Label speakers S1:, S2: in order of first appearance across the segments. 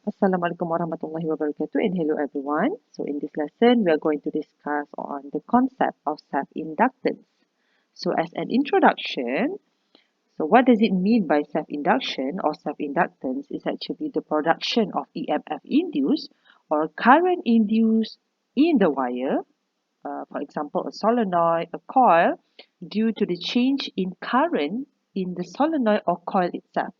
S1: Assalamualaikum warahmatullahi wabarakatuh and hello everyone. So in this lesson, we are going to discuss on the concept of self-inductance. So as an introduction, so what does it mean by self-induction or self-inductance is actually the production of EMF induced or current induced in the wire, for example, a solenoid, a coil, due to the change in current in the solenoid or coil itself.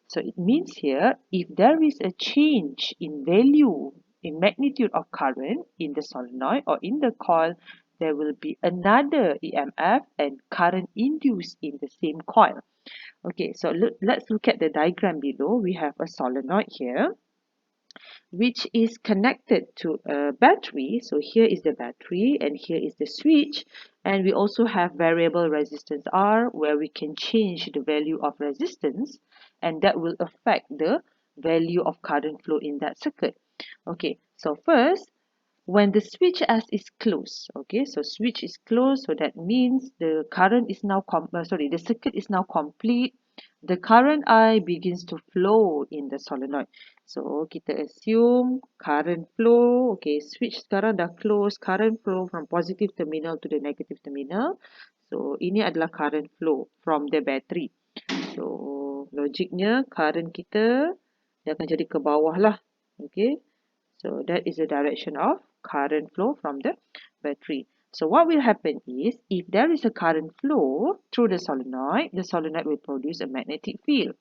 S1: So it means here, if there is a change in value, in magnitude of current in the solenoid or in the coil, there will be another EMF and current induced in the same coil. Okay, so let's look at the diagram below. We have a solenoid here, which is connected to a battery. So here is the battery and here is the switch. And we also have variable resistance R where we can change the value of resistance and that will affect the value of current flow in that circuit. Okay, so first, when the switch S is closed, okay, so switch is closed, so that means the current is now, the circuit is now complete. The current I begins to flow in the solenoid. So kita assume current flow, okay, switch sekarang dah close, current flow from positive terminal to the negative terminal. So ini adalah current flow from the battery. So logiknya current kita dia akan jadi ke bawah lah, okay. So that is the direction of current flow from the battery. So what will happen is, if there is a current flow through the solenoid will produce a magnetic field.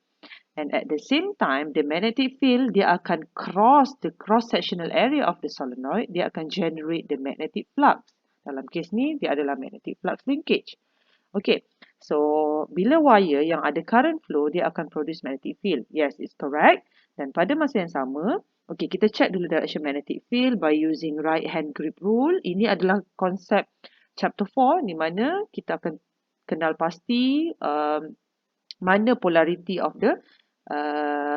S1: And at the same time, the magnetic field, dia akan cross the cross-sectional area of the solenoid, dia akan generate the magnetic flux. Dalam kes ni, dia adalah magnetic flux linkage. Okay, so bila wire yang ada current flow, dia akan produce magnetic field. Yes, it's correct. Dan pada masa yang sama, okay, kita check dulu direction magnetic field by using right hand grip rule. Ini adalah konsep chapter 4 di mana kita akan kenal pasti mana polarity of the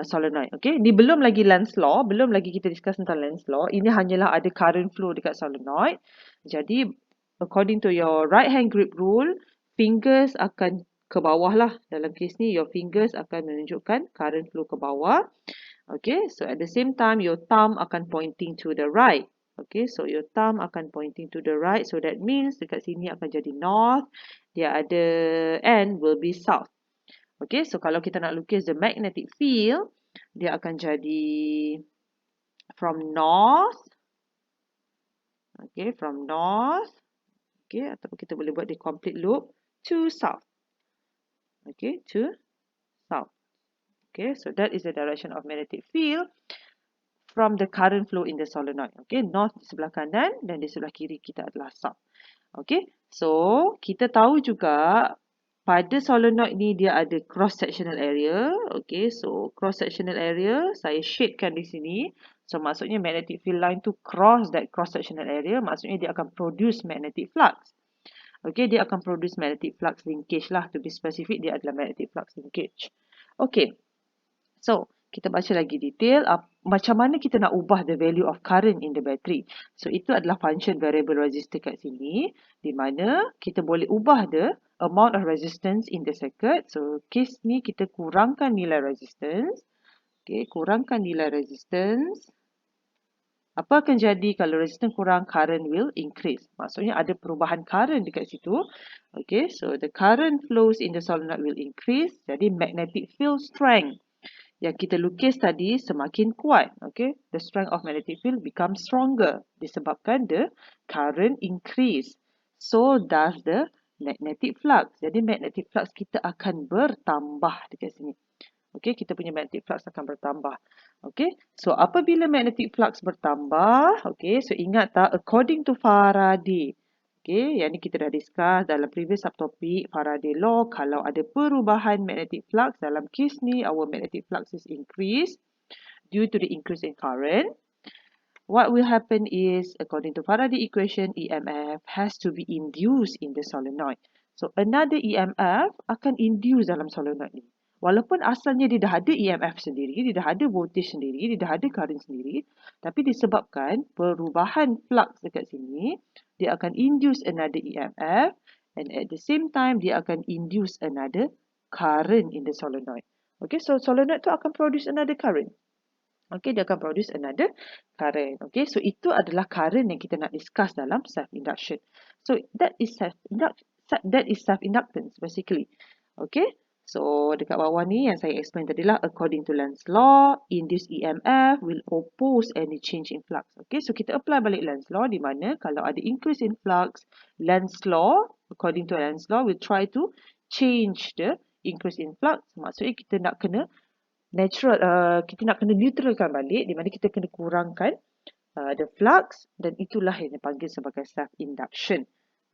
S1: solenoid. Okay, ni belum lagi Lenz law, belum lagi kita discuss tentang Lenz law. Ini hanyalah ada current flow dekat solenoid. Jadi, according to your right hand grip rule, fingers akan ke bawah lah. Dalam kes ni, your fingers akan menunjukkan current flow ke bawah. Okay, so at the same time, your thumb akan pointing to the right. Okay, so your thumb akan pointing to the right. So that means dekat sini akan jadi north. Dia ada end will be south. Okay, so kalau kita nak lukis the magnetic field, dia akan jadi from north. Okay, from north. Okay, ataupun kita boleh buat the complete loop to south. Okay, to south. Okay, so that is the direction of magnetic field from the current flow in the solenoid. Okay, north di sebelah kanan dan di sebelah kiri kita adalah south. Okay, so kita tahu juga pada solenoid ni dia ada cross-sectional area. Okay, so cross-sectional area saya shadekan di sini. So maksudnya magnetic field line tu cross that cross-sectional area. Maksudnya dia akan produce magnetic flux. Okay, dia akan produce magnetic flux linkage lah. To be specific, dia adalah magnetic flux linkage. Okay, so kita baca lagi detail macam mana kita nak ubah the value of current in the battery. So itu adalah function variable resistor kat sini, di mana kita boleh ubah the amount of resistance in the circuit. So case ni kita kurangkan nilai resistance. Okay, kurangkan nilai resistance. Apa akan jadi kalau resistance kurang? Current will increase. Maksudnya ada perubahan current dekat situ. Okay, so the current flows in the solenoid will increase. Jadi magnetic field strength yang kita lukis tadi semakin kuat. Okay, the strength of magnetic field becomes stronger disebabkan the current increase. So does the magnetic flux. Jadi magnetic flux kita akan bertambah dekat sini. Okay, kita punya magnetic flux akan bertambah. Okay, so apabila magnetic flux bertambah, okay, so ingat tak, according to Faraday, okay, yang ni kita dah discuss dalam previous subtopik, Faraday law, kalau ada perubahan magnetic flux, dalam kes ni, our magnetic flux is increased due to the increase in current. What will happen is, according to Faraday equation, EMF has to be induced in the solenoid. So, another EMF akan induce dalam solenoid ni. Walaupun asalnya dia dah ada EMF sendiri, dia dah ada voltage sendiri, dia dah ada current sendiri, tapi disebabkan perubahan flux dekat sini, dia akan induce another EMF and at the same time, dia akan induce another current in the solenoid. Okay, so solenoid tu akan produce another current. Okay, dia akan produce another current. Okay, so itu adalah current yang kita nak discuss dalam self-induction. So that is self-inductance basically. Okay, so dekat bawah ni yang saya explain tadi lah, according to Lenz's law, induced EMF will oppose any change in flux. Okay, so kita apply balik Lenz's law di mana kalau ada increase in flux, Lenz's law, according to Lenz's law, will try to change the increase in flux. Maksudnya kita nak kena kita nak kena neutralkan balik, di mana kita kena kurangkan the flux, dan itulah yang dipanggil sebagai self-induction.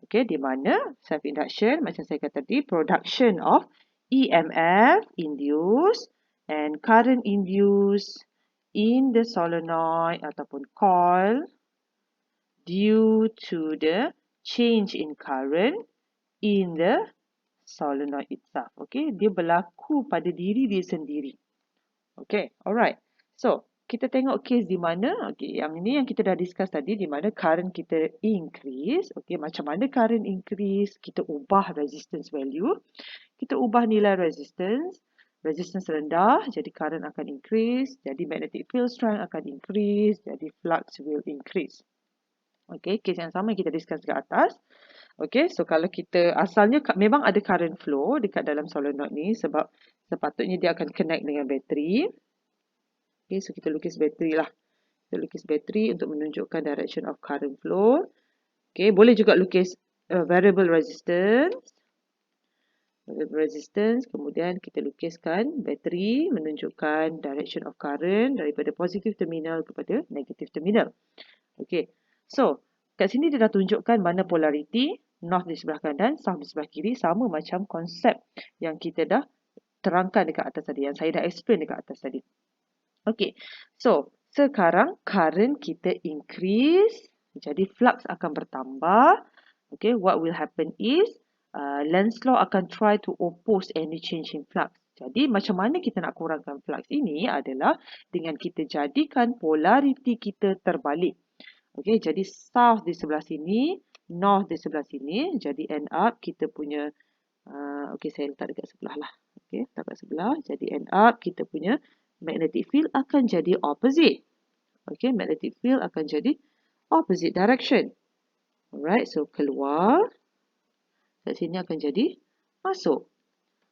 S1: Okay, di mana self-induction, macam saya kata tadi, production of EMF induced and current induced in the solenoid ataupun coil due to the change in current in the solenoid itself. Okay, dia berlaku pada diri dia sendiri. Okay, alright. So, kita tengok case di mana, okay, yang ini yang kita dah discuss tadi, di mana current kita increase. Okay, macam mana current increase? Kita ubah resistance value. Kita ubah nilai resistance. Resistance rendah, jadi current akan increase. Jadi magnetic field strength akan increase. Jadi flux will increase. Okay, case yang sama yang kita discuss dekat atas. Okay, so kalau kita asalnya memang ada current flow dekat dalam solenoid ni sebab sepatutnya dia akan connect dengan bateri. Okay, so kita lukis bateri lah. Kita lukis bateri untuk menunjukkan direction of current flow. Okay, boleh juga lukis variable resistance. Variable resistance, kemudian kita lukiskan bateri menunjukkan direction of current daripada positive terminal kepada negative terminal. Okay, so kat sini dia dah tunjukkan mana polarity, north di sebelah kanan, south di sebelah kiri, sama macam konsep yang kita dah terangkan dekat atas tadi, yang saya dah explain dekat atas tadi. Okay, so sekarang current kita increase, jadi flux akan bertambah. Okay, what will happen is Lenz's law akan try to oppose any change in flux. Jadi macam mana kita nak kurangkan flux ini adalah dengan kita jadikan polarity kita terbalik. Okay, jadi south di sebelah sini, north di sebelah sini. Jadi end up kita punya, okay, saya letak dekat sebelah lah. Okay, letak dekat sebelah. Jadi end up kita punya magnetic field akan jadi opposite. Okay, magnetic field akan jadi opposite direction. Alright, so keluar. Kat sini akan jadi masuk.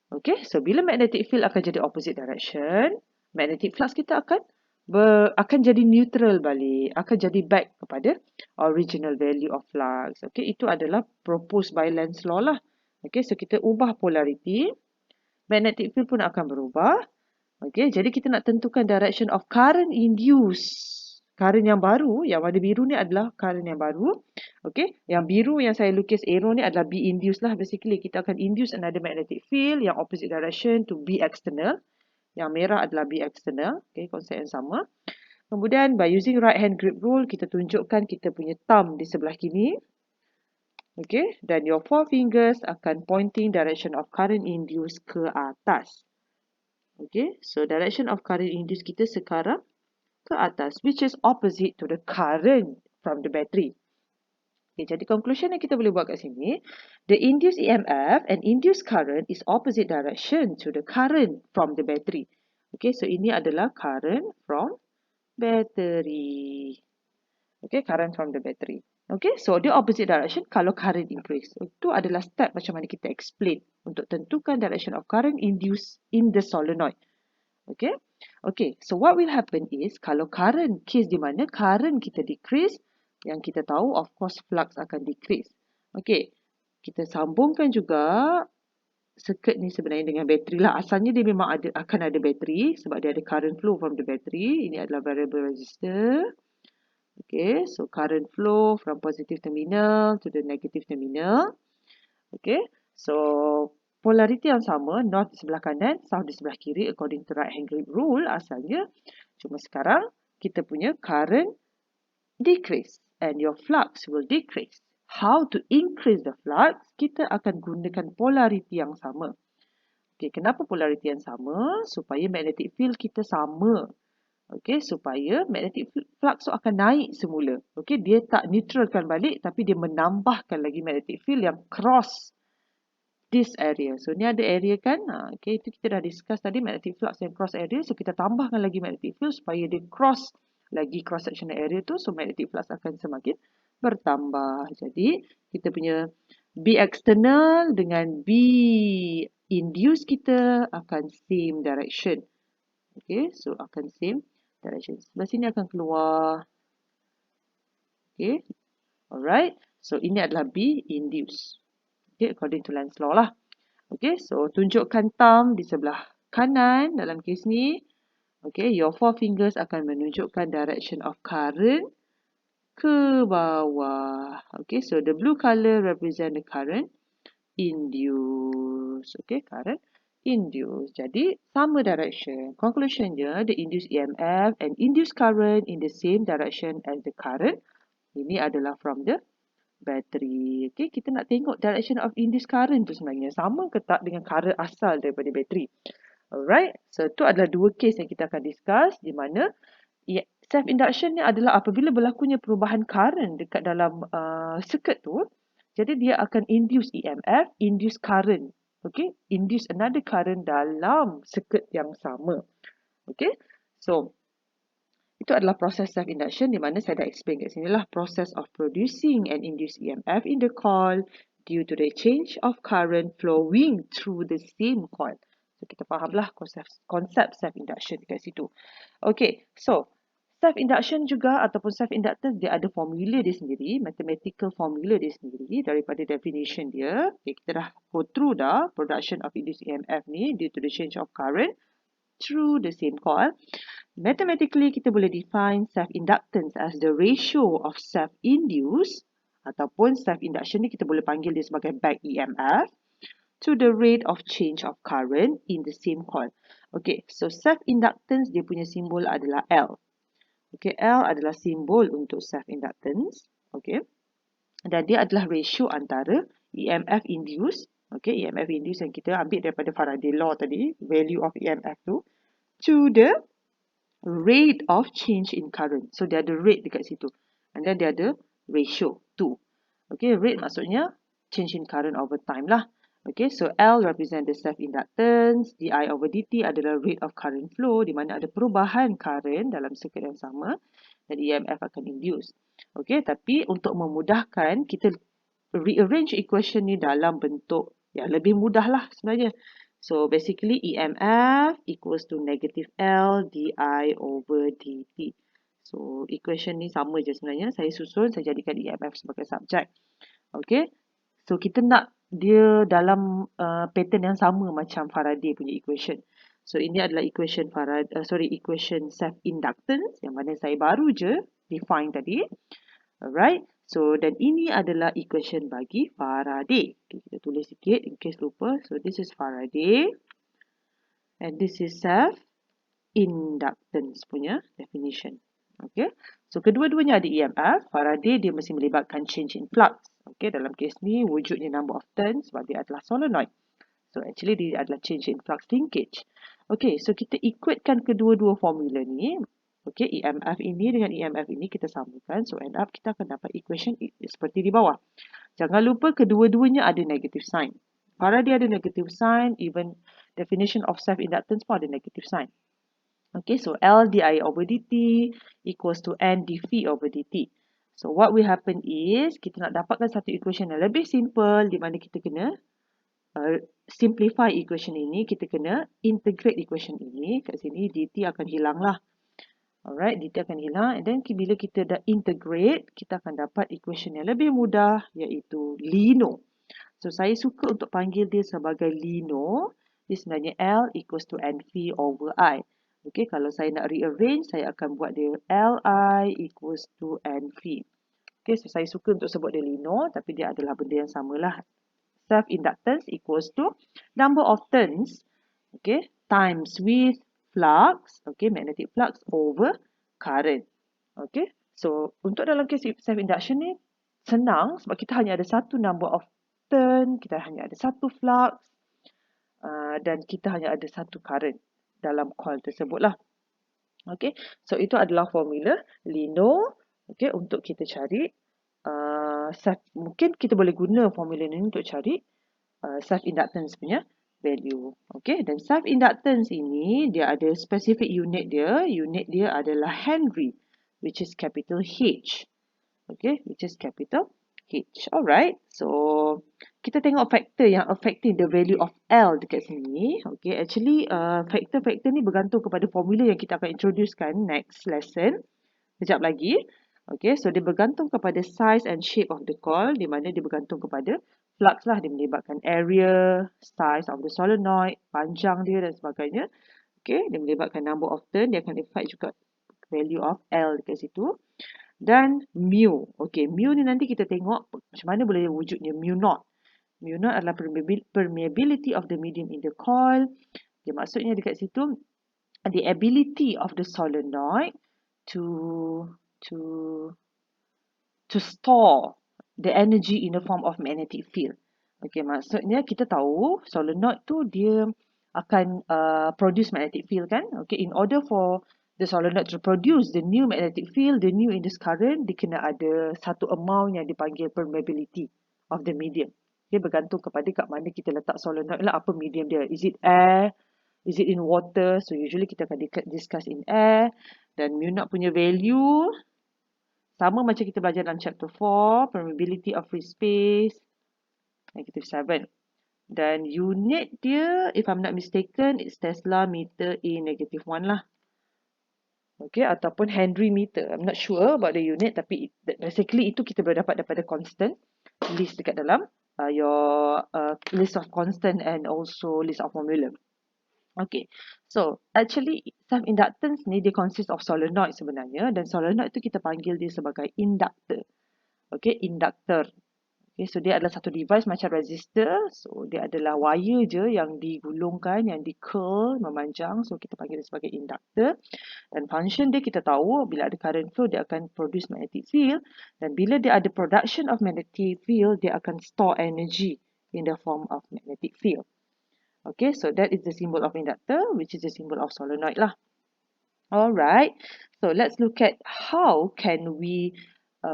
S1: Okay, so bila magnetic field akan jadi opposite direction, magnetic flux kita akan jadi neutral balik, akan jadi back kepada original value of flux. Okay, itu adalah proposed by Lenz's law lah. Okay, so kita ubah polarity, magnetic field pun akan berubah. Okay, jadi kita nak tentukan direction of current induced. Current yang baru, yang warna biru ni adalah current yang baru. Okay, yang biru yang saya lukis arrow ni adalah B induced lah. Basically, kita akan induce another magnetic field yang opposite direction to B external. Yang merah adalah B external. Okay, konsep yang sama. Kemudian, by using right hand grip rule, kita tunjukkan kita punya thumb di sebelah kiri. Okay, dan your four fingers akan pointing direction of current induced ke atas. Okay, so direction of current induced kita sekarang ke atas, which is opposite to the current from the battery. Okay, jadi conclusion yang kita boleh buat kat sini, the induced EMF and induced current is opposite direction to the current from the battery. Okay, so ini adalah current from battery. Okay, current from the battery. Okay, so the opposite direction kalau current increase. Itu adalah step macam mana kita explain untuk tentukan direction of current induced in the solenoid. Okay, okay, so what will happen is kalau current, case di mana current kita decrease, yang kita tahu of course flux akan decrease. Okay, kita sambungkan juga circuit ni sebenarnya dengan bateri lah. Asalnya dia memang akan ada bateri sebab dia ada current flow from the battery. Ini adalah variable resistor. Okay, so current flow from positive terminal to the negative terminal. Okay, so polarity yang sama, north di sebelah kanan, south di sebelah kiri according to right hand grip rule asalnya. Cuma sekarang kita punya current decrease and your flux will decrease. How to increase the flux? Kita akan gunakan polarity yang sama. Okay, kenapa polarity yang sama? Supaya magnetic field kita sama. Okay, supaya magnetic flux akan naik semula. Okay, dia tak neutralkan balik tapi dia menambahkan lagi magnetic field yang cross this area. So ni ada area kan. Okay, itu kita dah discuss tadi magnetic flux and cross area. So kita tambahkan lagi magnetic field supaya dia cross lagi cross sectional area tu. So magnetic flux akan semakin bertambah. Jadi kita punya B external dengan B induce kita akan same direction. Okay, so akan same direction. Sebelah sini akan keluar. Okay, alright. So ini adalah B induce. Okay, according to Lenz's law lah. Okay, so tunjukkan thumb di sebelah kanan dalam kes ni. Okay, your four fingers akan menunjukkan direction of current ke bawah. Okay, so the blue color represent the current induced. Okay, current induced. Jadi, sama direction. Conclusionnya, the induced EMF and induced current in the same direction as the current. Ini adalah from the battery. Okay, kita nak tengok direction of induced current tu sebenarnya sama ke tak dengan current asal daripada bateri. Alright, so tu adalah dua case yang kita akan discuss di mana self-induction ni adalah apabila berlakunya perubahan current dekat dalam circuit tu, jadi dia akan induce EMF, induce current. Okay, induce another current dalam circuit yang sama. Okay, so itu adalah proses self-induction di mana saya dah explain kat sini lah. Process of producing and induced EMF in the coil due to the change of current flowing through the same coil. So, kita fahamlah konsep self-induction kat situ. Okay, so self-induction juga ataupun self-inductance dia ada formula dia sendiri, mathematical formula dia sendiri daripada definition dia. Okay, kita dah go through dah production of induced EMF ni due to the change of current through the same coil. Mathematically, kita boleh define self-inductance as the ratio of self-induced ataupun self-induction ni kita boleh panggil dia sebagai back EMF to the rate of change of current in the same coil. Okay, so self-inductance dia punya simbol adalah L. Okay, L adalah simbol untuk self-inductance. Okay, dan dia adalah ratio antara EMF induced. Okay, EMF induced yang kita ambil daripada Faraday law tadi, value of EMF tu, to the rate of change in current. So, dia ada rate dekat situ. And then dia ada ratio 2. Okay, rate maksudnya change in current over time lah. Okay, so L represent the self-inductance, di over dt adalah rate of current flow, di mana ada perubahan current dalam circuit yang sama, dan EMF akan induce. Okay, tapi untuk memudahkan, kita rearrange equation ni dalam bentuk yang lebih mudah lah sebenarnya. So basically EMF equals to negative L di over dt. So equation ni sama je sebenarnya. Saya susun, saya jadikan EMF sebagai subjek. Okay. So kita nak dia dalam pattern yang sama macam Faraday punya equation. So ini adalah equation equation self-inductance yang mana saya baru je define tadi. Alright. So, dan ini adalah equation bagi Faraday. Okay, kita tulis sikit in case lupa. So, this is Faraday. And this is self-inductance punya definition. Okay. So, kedua-duanya ada EMF. Faraday dia mesti melibatkan change in flux. Okay, dalam kes ni wujudnya number of turns sebab dia adalah solenoid. So, actually dia adalah change in flux linkage. Okay, so kita ikutkan kedua-dua formula ni. Okay, EMF ini dengan EMF ini kita samakan. So, end up kita akan dapat equation seperti di bawah. Jangan lupa kedua-duanya ada negative sign. Faraday ada negative sign. Even definition of self-inductance pun ada negative sign. Okay, so L di over dt equals to N dV over dt. So, what will happen is kita nak dapatkan satu equation yang lebih simple di mana kita kena simplify equation ini. Kita kena integrate equation ini. Kat sini dt akan hilang lah. Alright, dt akan hilang. And then bila kita dah integrate, kita akan dapat equation yang lebih mudah iaitu Lino. So, saya suka untuk panggil dia sebagai Lino. Dia sebenarnya L equals to NV over I. Okay, kalau saya nak rearrange, saya akan buat dia Li equals to NV. Okay, so saya suka untuk sebut dia Lino, tapi dia adalah benda yang samalah. Self-inductance equals to number of turns, okay, times with flux, okay, magnetic flux over current. Okay, so untuk dalam kes self-induction ni senang sebab kita hanya ada satu number of turn, kita hanya ada satu flux dan kita hanya ada satu current dalam coil tersebut lah. Okay, so itu adalah formula Lino. Okay, untuk kita cari mungkin kita boleh guna formula ini untuk cari self-inductance punya value. Okay, dan self-inductance ini dia ada specific unit dia. Unit dia adalah Henry, which is capital H. Okay, which is capital H. Alright, so kita tengok faktor yang affecting the value of L dekat sini. Okay, actually faktor-faktor ni bergantung kepada formula yang kita akan introducekan next lesson. Sekejap lagi. Okay, so dia bergantung kepada size and shape of the coil, di mana dia bergantung kepada flux lah. Dia melibatkan area, size of the solenoid, panjang dia dan sebagainya. Okay, dia melibatkan number of turn, dia akan affect juga value of L dekat situ. Dan mu. Okay, mu ni nanti kita tengok macam mana boleh wujudnya mu naught. Mu naught adalah permeability of the medium in the coil. Dia maksudnya dekat situ, the ability of the solenoid to store the energy in the form of magnetic field. Okay, maksudnya kita tahu solenoid tu dia akan produce magnetic field kan? Okay, in order for the solenoid to produce the new magnetic field, the new induced current, dia kena ada satu amount yang dipanggil permeability of the medium. Okay, bergantung kepada kat mana kita letak solenoid lah, apa medium dia. Is it air? Is it in water? So usually kita akan discuss in air. Dan mu naught punya value sama macam kita belajar dalam chapter 4, permeability of free space, negative 7. Dan unit dia, if I'm not mistaken, it's Tesla meter in negative 1 lah. Okay, ataupun Henry meter. I'm not sure about the unit, tapi basically itu kita boleh dapat daripada constant list dekat dalam your list of constant and also list of formula. Okay, so actually self-inductance ni dia consist of solenoid sebenarnya, dan solenoid tu kita panggil dia sebagai inductor. Okay, inductor. Okay, so dia adalah satu device macam resistor. So dia adalah wire je yang digulungkan, yang di-curl, memanjang. So kita panggil dia sebagai inductor. Dan function dia kita tahu, bila ada current flow dia akan produce magnetic field. Dan bila dia ada production of magnetic field, dia akan store energy in the form of magnetic field. Okay, so that is the symbol of inductor, which is the symbol of solenoid lah. Alright, so let's look at how can we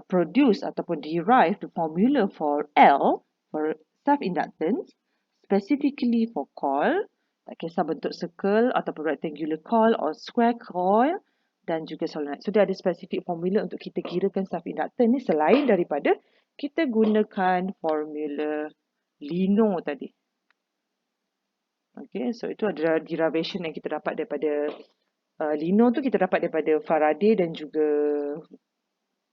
S1: produce ataupun derive the formula for L, for self-inductance, specifically for coil, tak kisah bentuk circle ataupun rectangular coil or square coil, dan juga solenoid. So, dia ada specific formula untuk kita kirakan self-inductance ni selain daripada kita gunakan formula Lino tadi. Okay, so itu adalah derivation yang kita dapat daripada Lino tu kita dapat daripada Faraday dan juga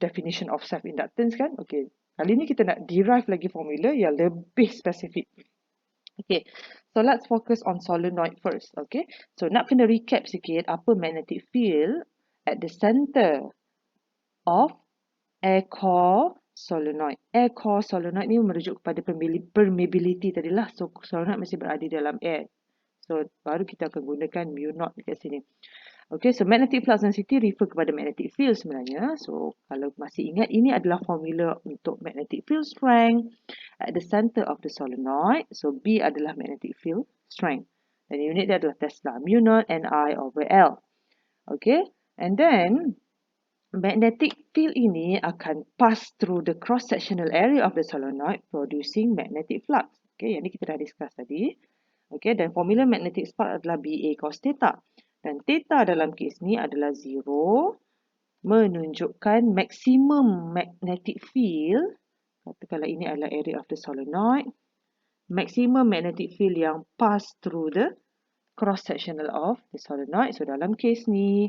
S1: definition of self-inductance kan. Okay, kali ni kita nak derive lagi formula yang lebih spesifik. Okay, so let's focus on solenoid first. Okay, so nak kena recap sikit apa magnetic field at the center of air core solenoid. Air core solenoid ni merujuk kepada permeability tadilah. So solenoid masih berada dalam air. So baru kita akan gunakan mu naught dekat sini. Okay, so magnetic flux density refer kepada magnetic field sebenarnya. So kalau masih ingat, ini adalah formula untuk magnetic field strength at the center of the solenoid. So B adalah magnetic field strength. Dan unit dia adalah Tesla, mu naught Ni over L. Okay, and then magnetic field ini akan pass through the cross-sectional area of the solenoid producing magnetic flux. Okay, yang ni kita dah discuss tadi. Okay, dan formula magnetic spark adalah BA cos theta. Dan theta dalam kes ni adalah 0, menunjukkan maximum magnetic field. Katakanlah ini adalah area of the solenoid. Maximum magnetic field yang pass through the cross-sectional of the solenoid. So dalam kes ni,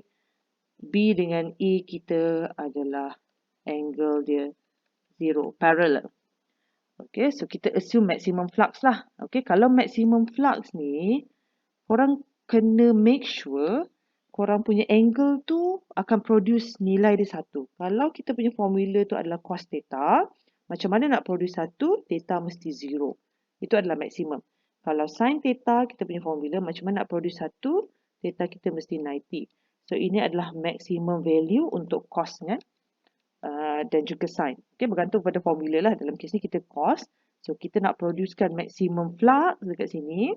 S1: B dengan A kita adalah angle dia 0, parallel. Okay, so kita assume maximum flux lah. Okay, kalau maximum flux ni, korang kena make sure korang punya angle tu akan produce nilai dia 1. Kalau kita punya formula tu adalah cos theta, macam mana nak produce 1? Theta mesti 0. Itu adalah maximum. Kalau sin theta, kita punya formula macam mana nak produce 1? Theta kita mesti 90. So ini adalah maximum value untuk cos kan? Dan juga sin. Okay, bergantung pada formula lah. Dalam kes ni kita cos. So, kita nak producekan maximum flux dekat sini.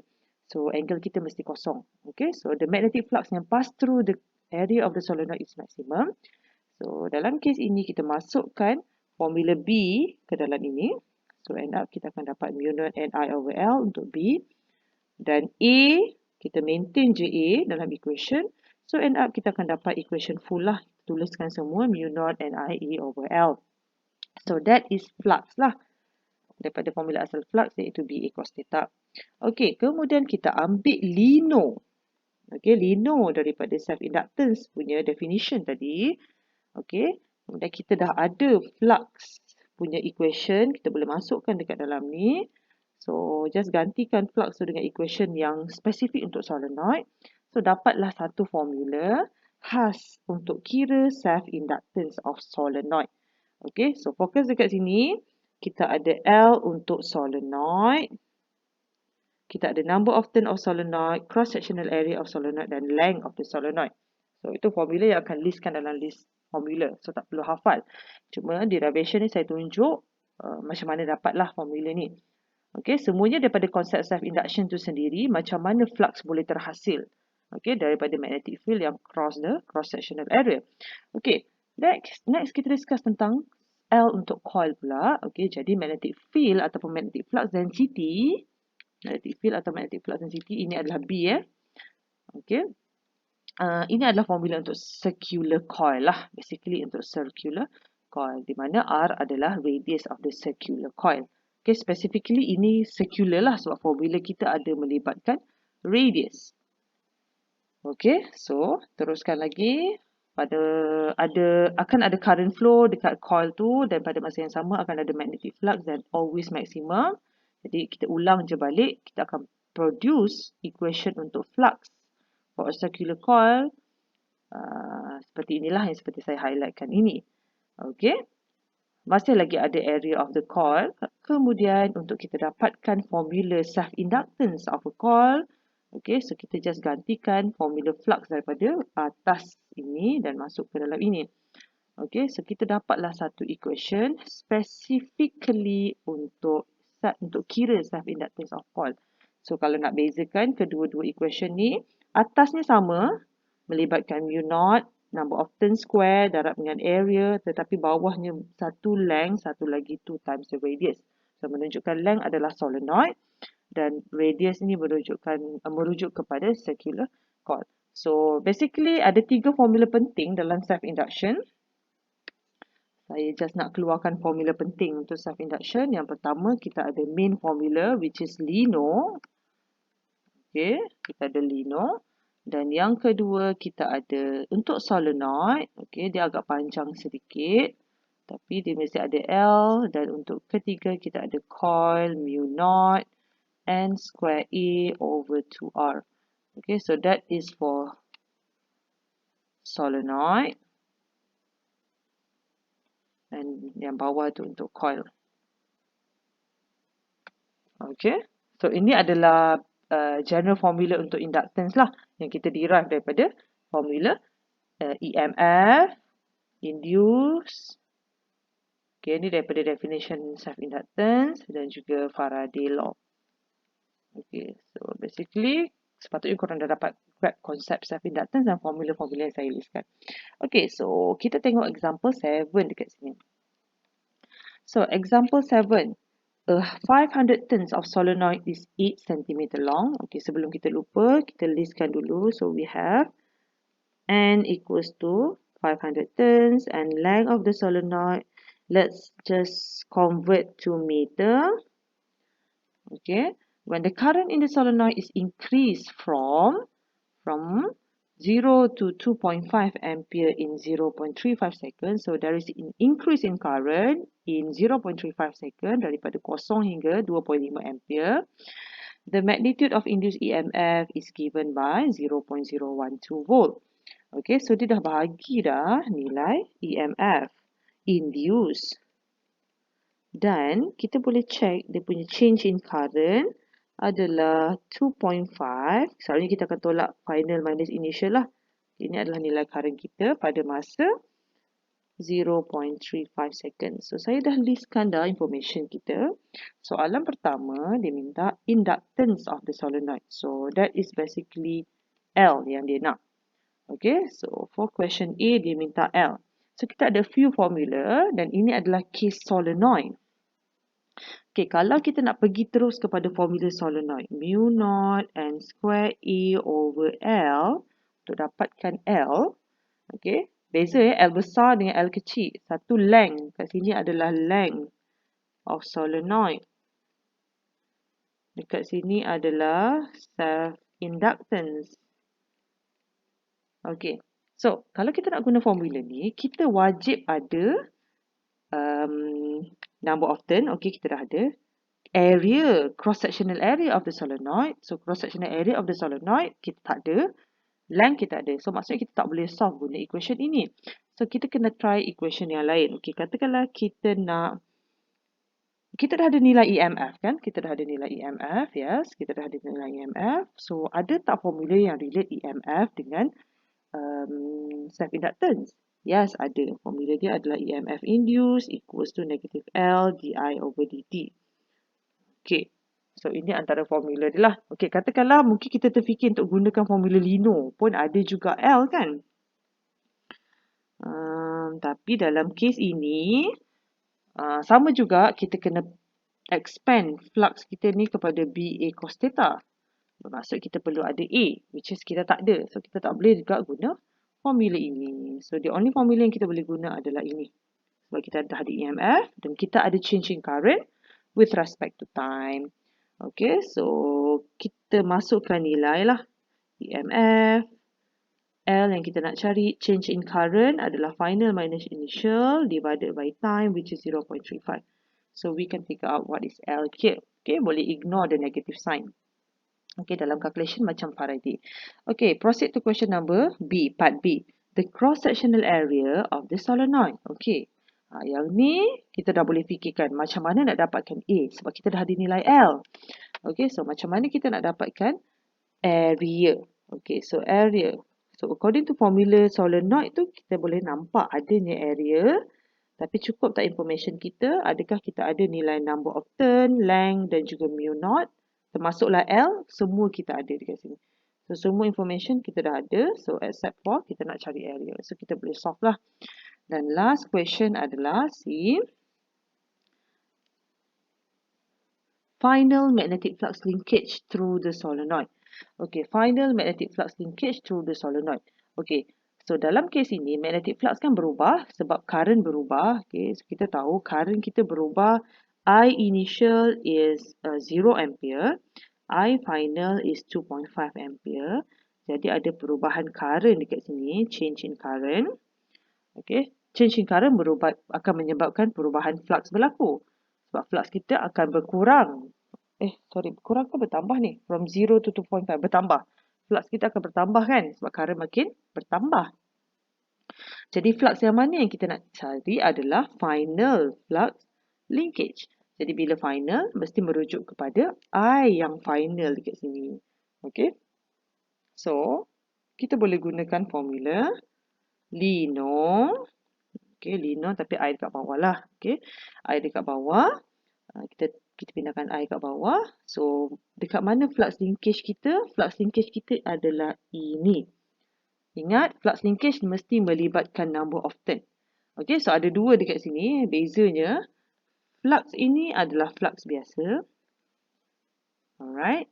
S1: So, angle kita mesti kosong. Okay, so the magnetic flux yang pass through the area of the solenoid is maximum. So, dalam kes ini kita masukkan formula B ke dalam ini. So end up kita akan dapat mu naught NI over L untuk B. Dan A, kita maintain je A dalam equation. So end up kita akan dapat equation full lah. Tuliskan semua mu naught NI E over L. So that is flux lah. Daripada formula asal flux iaitu BA cos theta. Okey, kemudian kita ambil lino. Okey, lino daripada self-inductance punya definition tadi. Okey, kemudian kita dah ada flux punya equation. Kita boleh masukkan dekat dalam ni. So, just gantikan flux tu dengan equation yang spesifik untuk solenoid. So, dapatlah satu formula khas untuk kira self-inductance of solenoid. Okey, so fokus dekat sini. Kita ada L untuk solenoid. Kita ada number of turn of solenoid, cross-sectional area of solenoid dan length of the solenoid. So, itu formula yang akan listkan dalam list formula. So, tak perlu hafal. Cuma derivation ni saya tunjuk macam mana dapatlah formula ni. Okay, semuanya daripada konsep self-induction tu sendiri, macam mana flux boleh terhasil. Okay, daripada magnetic field yang cross the cross-sectional area. Okay, next kita discuss tentang L untuk coil pula. Okay, jadi magnetic field ataupun magnetic flux density. Magnetic field atau magnetic flux density ini adalah B Okay. Ini adalah formula untuk circular coil lah. Basically untuk circular coil. Di mana R adalah radius of the circular coil. Okay, specifically ini circular lah sebab formula kita ada melibatkan radius. Okay, so teruskan lagi. Akan ada current flow dekat coil tu dan pada masa yang sama akan ada magnetic flux dan always maximum. Jadi kita ulang je balik, kita akan produce equation untuk flux for a circular coil. Seperti inilah yang seperti saya highlightkan ini. Okay. Masih lagi ada area of the coil. Kemudian untuk kita dapatkan formula self-inductance of a coil. Okay, so kita just gantikan formula flux daripada atas ini dan masuk ke dalam ini. Okay, so kita dapatlah satu equation specifically untuk kira self-inductance of coil. So kalau nak bezakan kedua-dua equation ni, atasnya sama, melibatkan mu naught, number of turn square, darab dengan area, tetapi bawahnya satu length, satu lagi 2 times the radius. So menunjukkan length adalah solenoid dan radius ini merujuk kepada circular coil. So basically ada 3 formula penting dalam self-induction. Saya just nak keluarkan formula penting untuk self-induction. Yang pertama, kita ada main formula which is Lino. Okay, kita ada Lino. Dan yang kedua, kita ada untuk solenoid. Okay, dia agak panjang sedikit. Tapi dia mesti ada L. Dan untuk ketiga, kita ada coil mu naught N square A over 2R. Okay, so that is for solenoid. Dan yang bawah tu untuk coil. Okay. So ini adalah general formula untuk inductance lah. Yang kita derive daripada formula EMF, induce. Okay, ini daripada definition self-inductance dan juga Faraday law. Okay, so basically sepatutnya korang dah dapat grab konsep self-inductance dan formula-formula yang saya listkan. Okay, so kita tengok example 7 dekat sini. So, example 7. A 500 turns of solenoid is 8 cm long. Okay, sebelum kita lupa, kita listkan dulu. So, we have N equals to 500 turns and length of the solenoid. Let's just convert to meter. Okay, when the current in the solenoid is increased from 0 to 2.5 ampere in 0.35 seconds. So, there is an increase in current in 0.35 second daripada 0 hingga 2.5 ampere. The magnitude of induced EMF is given by 0.012 volt. Okay, so dia dah bagi dah nilai EMF induced. Dan kita boleh check dia punya change in current adalah 2.5. Selalunya kita akan tolak final minus initial lah. Ini adalah nilai current kita pada masa 0.35 seconds. So, saya dah listkan dah information kita. Soalan pertama, dia minta inductance of the solenoid. So, that is basically L yang dia nak. Okay, so for question A, dia minta L. So, kita ada few formula dan ini adalah case solenoid. Okay, kalau kita nak pergi terus kepada formula solenoid, mu naught n square E over L, untuk dapatkan L, okay, beza ya, L besar dengan L kecil. Satu length, kat sini adalah length of solenoid. Dekat sini adalah self-inductance. Okay, so kalau kita nak guna formula ni, kita wajib ada number of turn, okay, kita dah ada. Area, cross-sectional area of the solenoid. So, cross-sectional area of the solenoid, kita tak ada. Length kita ada. So, maksudnya kita tak boleh solve guna equation ini. So, kita kena try equation yang lain. Okay, katakanlah kita dah ada nilai EMF kan? Kita dah ada nilai EMF, yes. Kita dah ada nilai EMF. So, ada tak formula yang relate EMF dengan self-inductance? Yes, ada. Formula dia adalah EMF induced equals to negative L di over dt. Okay, so ini antara formula dia lah. Okay, katakanlah mungkin kita terfikir untuk gunakan formula Lino pun ada juga L kan. Tapi dalam kes ini, sama juga kita kena expand flux kita ni kepada BA cos theta. Bermaksud kita perlu ada A, which is kita tak ada. So, kita tak boleh juga guna formula ini. So, the only formula yang kita boleh guna adalah ini. Sebab kita dah ada EMF dan kita ada change in current with respect to time. Okay, so kita masukkan nilai lah. EMF, L yang kita nak cari, change in current adalah final minus initial divided by time, which is 0.35. So, we can figure out what is L here. Okay, boleh ignore the negative sign. Okay, dalam calculation macam Faraday. Okay, proceed to question number B, part B. The cross-sectional area of the solenoid. Okay, yang ni kita dah boleh fikirkan macam mana nak dapatkan A sebab kita dah ada nilai L. Okay, so macam mana kita nak dapatkan area. Okay, so area. So according to formula solenoid tu kita boleh nampak adanya area. Tapi cukup tak information kita? Adakah kita ada nilai number of turn, length dan juga mu naught? Termasuklah L, semua kita ada dekat sini. So semua information kita dah ada. So except for kita nak cari area. So kita boleh solve lah. Dan last question adalah C. Final magnetic flux linkage through the solenoid. Okay, final magnetic flux linkage through the solenoid. Okay, so dalam kes ini magnetic flux kan berubah sebab current berubah. Okay, so kita tahu current kita berubah. I initial is 0 ampere. I final is 2.5 ampere. Jadi ada perubahan current dekat sini, change in current. Okay, change in current akan menyebabkan perubahan flux berlaku. Sebab flux kita akan berkurang. Berkurang ke bertambah ni? From 0 to 2.5, bertambah. Flux kita akan bertambah kan? Sebab current makin bertambah. Jadi flux yang mana yang kita nak cari adalah final flux linkage. Jadi bila final, mesti merujuk kepada I yang final dekat sini. Okay. So, kita boleh gunakan formula Lino. Okay, Lino tapi I dekat bawah lah. Okay, I dekat bawah. Kita pindahkan I kat bawah. So, dekat mana flux linkage kita? Flux linkage kita adalah ini. Ingat, flux linkage mesti melibatkan number of turn. Okay, so ada dua dekat sini. Bezanya, flux ini adalah flux biasa. Alright.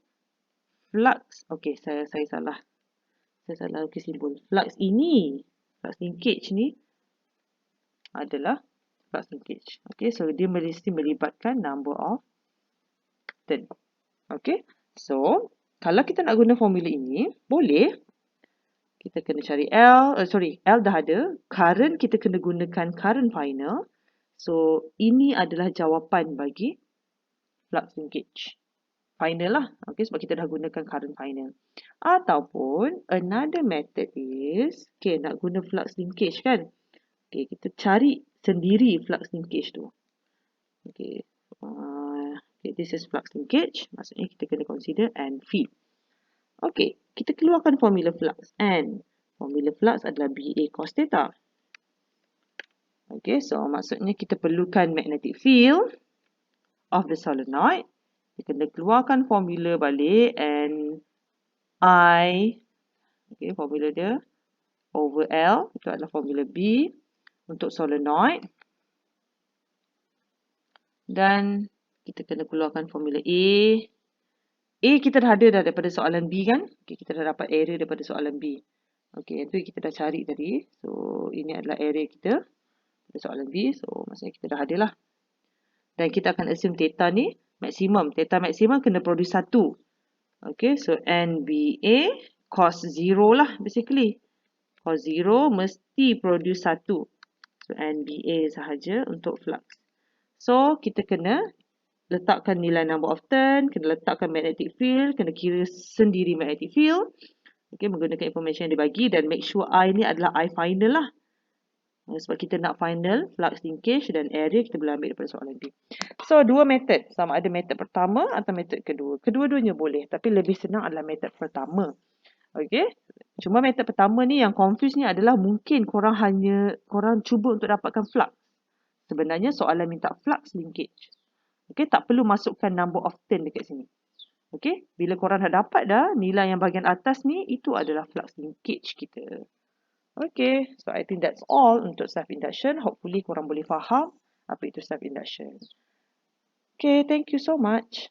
S1: Flux, okay, saya salah. Saya salah lukis simbol. Flux ini, flux linkage ni adalah flux linkage. Okay, so dia mesti melibatkan number of turn. Okay, so kalau kita nak guna formula ini, boleh. Kita kena cari L, L dah ada. Current kita kena gunakan current final. So, ini adalah jawapan bagi flux linkage. Final lah. Okay, sebab kita dah gunakan current final. Ataupun, another method is, okay, nak guna flux linkage kan? Okay, kita cari sendiri flux linkage tu. Okay, this is flux linkage. Maksudnya kita kena consider N V. Okay, kita keluarkan formula flux. N. Formula flux adalah BA cos theta. Okay, so maksudnya kita perlukan magnetic field of the solenoid. Kita kena keluarkan formula balik. And I, okay, formula dia over L. Itu adalah formula B untuk solenoid. Dan Kita kena keluarkan formula A. A kita dah ada dah daripada soalan B kan? Okay, kita dah dapat area daripada soalan B. Okay, itu kita dah cari tadi. So, ini adalah area kita pada soalan B. So, maksudnya kita dah ada lah. Dan kita akan assume theta ni maksimum. Theta maksimum kena produce 1. Okay, so NBA cos 0 lah basically. Cos 0 mesti produce 1. So, NBA sahaja untuk flux. So, kita kena letakkan nilai number of turn, kena letakkan magnetic field, kena kira sendiri magnetic field. Okay, menggunakan information yang dibagi dan make sure I ni adalah I final lah. Sebab kita nak final flux linkage dan area kita boleh ambil daripada soalan B. So, dua method. Sama ada method pertama atau method kedua. Kedua-duanya boleh. Tapi lebih senang adalah method pertama. Okay. Cuma method pertama ni yang confuse ni adalah mungkin korang cuba untuk dapatkan flux. Sebenarnya soalan minta flux linkage. Okay. Tak perlu masukkan number of turn dekat sini. Okay. Bila korang dah dapat dah nilai yang bahagian atas ni, itu adalah flux linkage kita. Okay, so I think that's all untuk self-induction. Hopefully korang boleh faham apa itu self-induction. Okay, thank you so much.